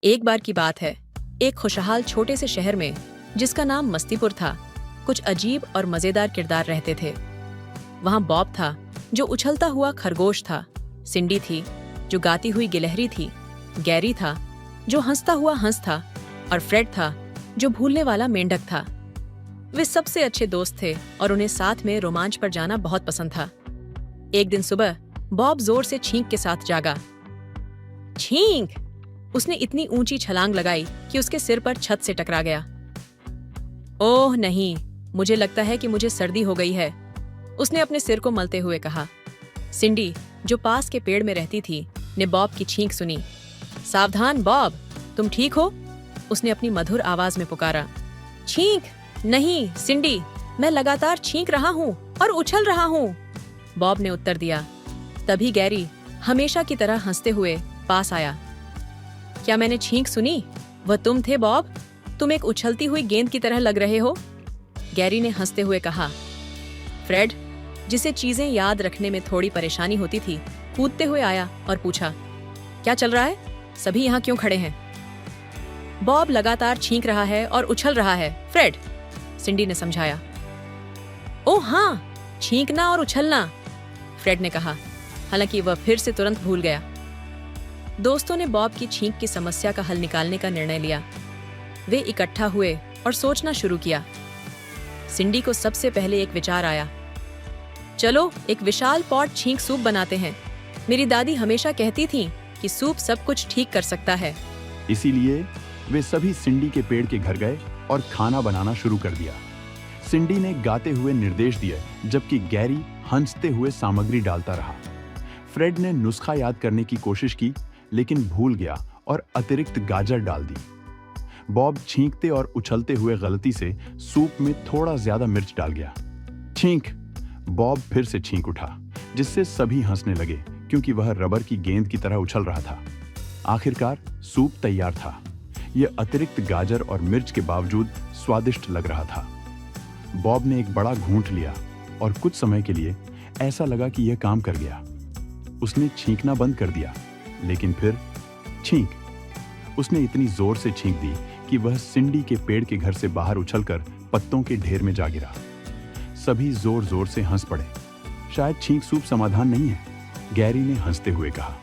एक बार की बात है, एक खुशहाल छोटे से शहर में, जिसका नाम मस्तीपुर था, कुछ अजीब और मजेदार किरदार रहते थे। वहाँ बॉब था, जो उछलता हुआ खरगोश था। सिंडी थी, जो गाती हुई गिलहरी थी। गैरी था, जो हंसता हुआ हंस था। और फ्रेड था, जो भूलने वाला मेंढक था। वे सबसे अच्छे दोस्त थे और उन्हें साथ में रोमांच पर जाना बहुत पसंद था। एक दिन सुबह बॉब जोर से छींक के साथ जागा। छींक! उसने इतनी ऊंची छलांग लगाई कि उसके सिर पर छत से टकरा गया। ओह नहीं, मुझे लगता है कि मुझे सर्दी हो गई है, उसने अपने सिर को मलते हुए कहा। सिंडी, जो पास के पेड़ में रहती थी, ने बॉब की छींक सुनी। सावधान बॉब, तुम ठीक हो? उसने अपनी मधुर आवाज में पुकारा। छींक! नहीं सिंडी, मैं लगातार छींक रहा हूँ और उछल रहा हूँ, बॉब ने उत्तर दिया। तभी गैरी हमेशा की तरह हंसते हुए पास आया। क्या मैंने छींक सुनी? वह तुम थे बॉब? तुम एक उछलती हुई गेंद की तरह लग रहे हो, गैरी ने हंसते हुए कहा। फ्रेड, जिसे चीजें याद रखने में थोड़ी परेशानी होती थी, कूदते हुए आया और पूछा, क्या चल रहा है? सभी यहाँ क्यों खड़े हैं? बॉब लगातार छींक रहा है और उछल रहा है, फ्रेड, सिंडी ने समझाया। ओह हाँ, छींकना और उछलना, फ्रेड ने कहा, हालांकि वह फिर से तुरंत भूल गया। दोस्तों ने बॉब की छींक की समस्या का हल निकालने का निर्णय लिया। वे इकट्ठा हुए और सोचना शुरू किया। सिंडी को सबसे पहले एक विचार आया। चलो एक विशाल पॉट छींक सूप बनाते हैं। मेरी दादी हमेशा कहती थी कि सूप सब कुछ ठीक कर सकता है। इसीलिए वे सभी सिंडी के पेड़ के घर गए और खाना बनाना शुरू कर दिया। सिंडी ने गाते हुए निर्देश दिए, जबकि गैरी हंसते हुए सामग्री डालता रहा। फ्रेड ने नुस्खा याद करने की कोशिश की, लेकिन भूल गया और अतिरिक्त गाजर डाल दी। बॉब छींकते और उछलते हुए गलती से सूप में थोड़ा ज्यादा मिर्च डाल गया। छींक! बॉब फिर से छींक उठा, जिससे सभी हंसने लगे, क्योंकि वह रबर की गेंद की तरह उछल रहा था। आखिरकार सूप तैयार था। यह अतिरिक्त गाजर और मिर्च के बावजूद स्वादिष्ट लग रहा था। बॉब ने एक बड़ा घूंट लिया और कुछ समय के लिए ऐसा लगा कि यह काम कर गया। उसने छींकना बंद कर दिया, लेकिन फिर छींक! उसने इतनी जोर से छींक दी कि वह सिंडी के पेड़ के घर से बाहर उछलकर पत्तों के ढेर में जा गिरा। सभी जोर जोर से हंस पड़े। शायद छींक सूप समाधान नहीं है, गैरी ने हंसते हुए कहा।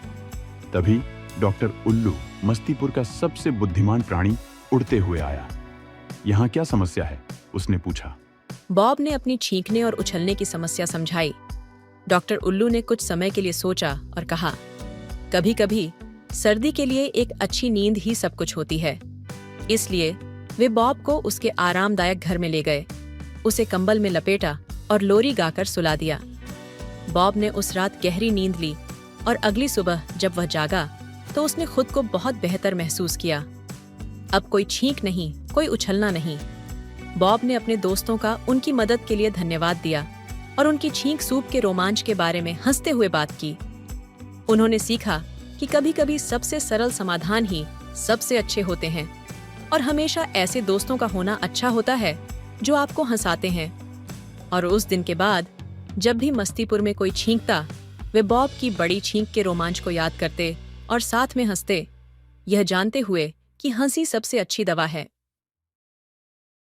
तभी डॉक्टर उल्लू, मस्तीपुर का सबसे बुद्धिमान प्राणी, उड़ते हुए आया। यहाँ क्या समस्या है? उसने पूछा। बॉब ने अपनी छींकने और उछलने की समस्या समझाई। डॉक्टर उल्लू ने कुछ समय के लिए सोचा और कहा, कभी कभी सर्दी के लिए एक अच्छी नींद ही सब कुछ होती है। इसलिए वे बॉब को उसके आरामदायक घर में ले गए, उसे कंबल में लपेटा और लोरी गाकर सुला दिया। बॉब ने उस रात गहरी नींद ली और अगली सुबह जब वह जागा तो उसने खुद को बहुत बेहतर महसूस किया। अब कोई छींक नहीं, कोई उछलना नहीं। बॉब ने अपने दोस्तों का उनकी मदद के लिए धन्यवाद दिया और उनकी छींक सूप के रोमांच के बारे में हंसते हुए बात की। उन्होंने सीखा कि कभी-कभी सबसे सरल समाधान ही सबसे अच्छे होते हैं और हमेशा ऐसे दोस्तों का होना अच्छा होता है जो आपको हंसाते हैं। और उस दिन के बाद जब भी मस्तीपुर में कोई छींकता, वे बॉब की बड़ी छींक के रोमांच को याद करते और साथ में हंसते, यह जानते हुए कि हंसी सबसे अच्छी दवा है।